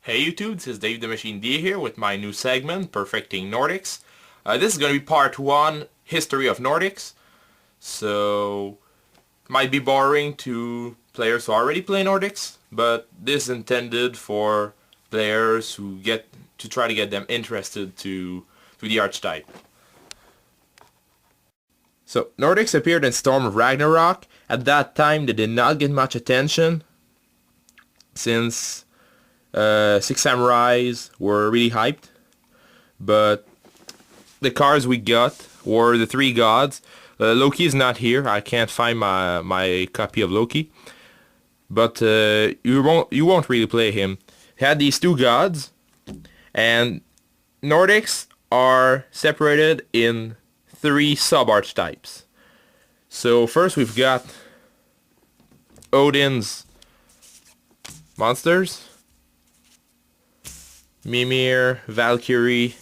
Hey YouTube, this is Dave the Machine D here with my new segment, Perfecting Nordics. This is going to be part 1, History of Nordics. So, might be boring to players who already play Nordics, but this is intended for players who get to try to get them interested to the archetype. So, Nordics appeared in Storm of Ragnarok. At that time, they did not get much attention, since Six Samurais were really hyped, but the cards we got were the three gods. Loki is not here. I can't find my copy of Loki, but you won't really play him. He had these two gods, and Nordics are separated in three sub-archetypes. So first we've got Odin's monsters. Mimir, Valkyrie,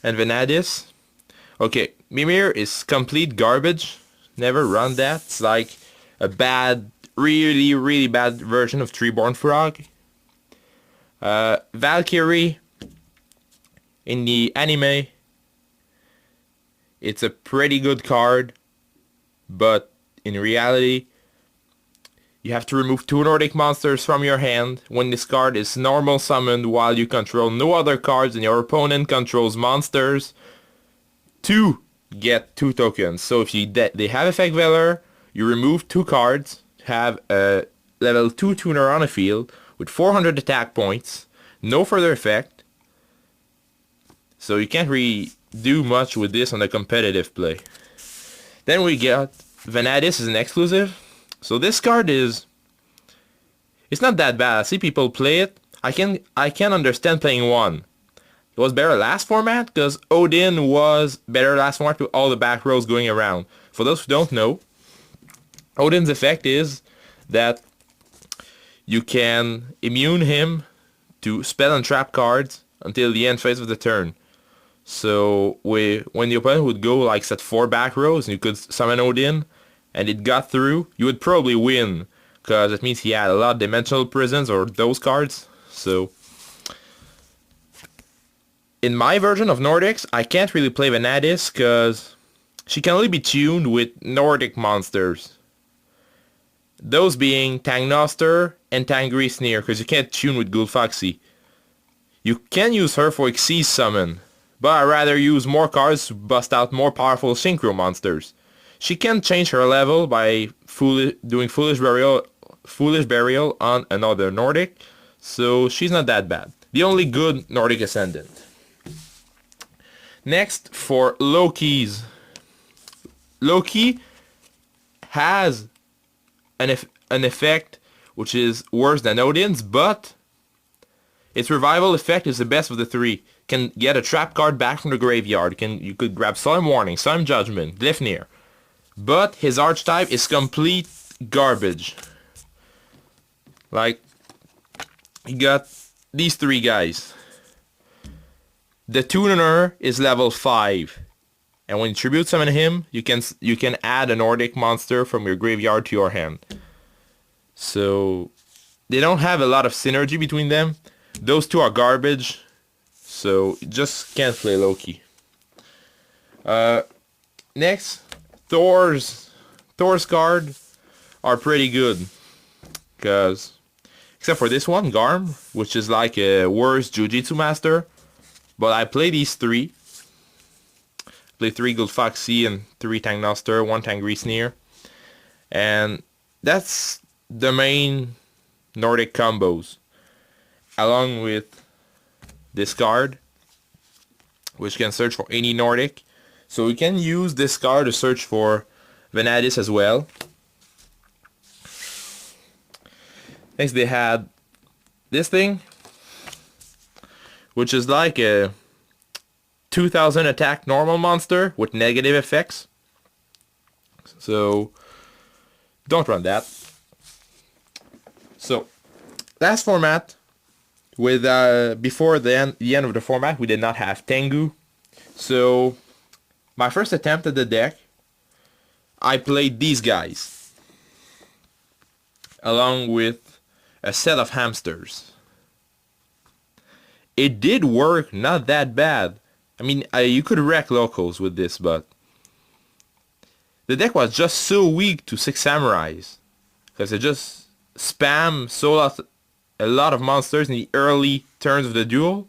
and Vanadis. Okay, Mimir is complete garbage. Never run that. It's like a bad, really bad version of Treeborn Frog. Valkyrie, in the anime, it's a pretty good card, but in reality, you have to remove 2 Nordic monsters from your hand when this card is normal summoned while you control no other cards and your opponent controls monsters to get 2 tokens. So if they have Effect Valor, you remove 2 cards, have a level 2 tuner on the field with 400 attack points, no further effect. So you can't really do much with this on a competitive play. Then we got Vanadis as an exclusive. So this card it's not that bad. I see people play it. I can understand playing one. It was better last format because Odin was better last format with all the back rows going around. For those who don't know, Odin's effect is that you can immune him to spell and trap cards until the end phase of the turn. So when the opponent would go like set 4 back rows and you could summon Odin, and it got through, you would probably win, because it means he had a lot of dimensional prisons or those cards. So in my version of Nordics, I can't really play Vanadis because she can only be tuned with Nordic monsters. Those being Tangnoster and Tangrisnir, because you can't tune with Gulfaxi. You can use her for Xyz summon, but I'd rather use more cards to bust out more powerful Synchro monsters. She can change her level by doing Foolish Burial on another Nordic, so she's not that bad. The only good Nordic Ascendant. Next, for Loki's. Loki has an effect which is worse than Odin's, but its revival effect is the best of the 3. Can get a trap card back from the graveyard. You could grab Solemn Warning, Solemn Judgment, Glyphnir. But his archetype is complete garbage. Like, you got these 3 guys. The tuner is level 5. And when you tribute summon him, you can add a Nordic monster from your graveyard to your hand. So they don't have a lot of synergy between them. Those 2 are garbage. So you just can't play Loki. Next, Thor's card are pretty good, because except for this one, Garm, which is like a worse Jujitsu master, but I play these 3. Play 3 Gulfaxi and 3 Tangnoster, 1 Tangrisnir, and that's the main Nordic combos, along with this card, which can search for any Nordic. So we can use this card to search for Vanadis as well. Next they had this thing, which is like a 2000 attack normal monster with negative effects. So don't run that. So last format, with before the end of the format, we did not have Tengu. So my first attempt at the deck, I played these guys, along with a set of hamsters. it did work, not that bad. I mean, you could wreck locals with this, but the deck was just so weak to 6 samurais because it just spam a lot of monsters in the early turns of the duel,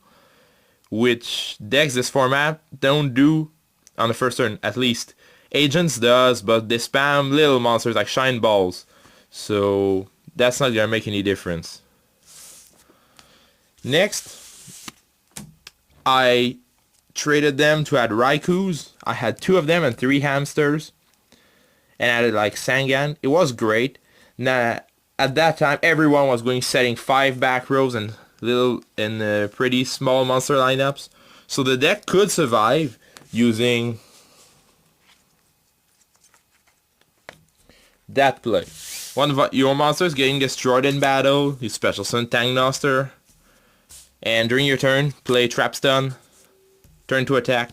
which decks this format don't do on the first turn, at least. Agents does, but they spam little monsters like Shine Balls, so that's not gonna make any difference. Next, I traded them to add Raikus. I had 2 of them and 3 hamsters, and added like Sangan. It was great. Now, at that time, everyone was going setting 5 back rows and pretty small monster lineups, so the deck could survive using that play. One of your monsters getting destroyed in battle, you special summon Tangnoster, and during your turn, play Trap Stun, turn to attack,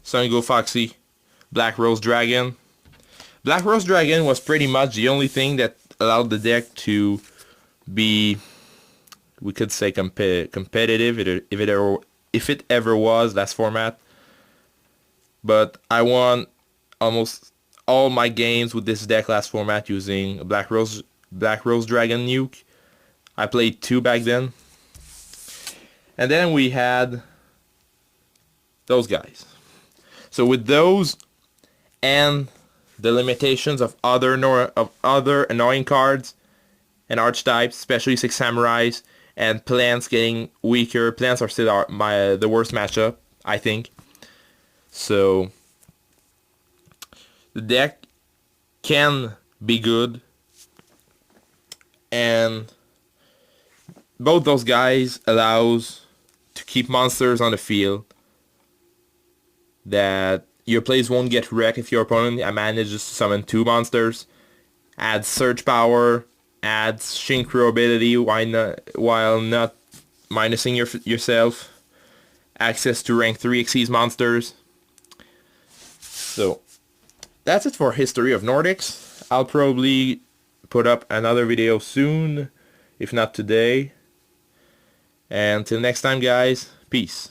Sun Go Foxy, Black Rose Dragon. Black Rose Dragon was pretty much the only thing that allowed the deck to be, we could say, competitive if it ever was last format. But I won almost all my games with this deck last format using Black Rose Dragon nuke. I played 2 back then. And then we had those guys. So with those and the limitations of other annoying cards and archetypes, especially 6 samurais, and plants getting weaker. Plants are still the worst matchup, I think. So the deck can be good, and both those guys allows to keep monsters on the field, that your plays won't get wrecked if your opponent manages to summon 2 monsters, adds surge power, adds synchro ability while not minusing yourself, access to rank 3 Xyz monsters. So that's it for History of Nordics. I'll probably put up another video soon, if not today. And till next time, guys, peace.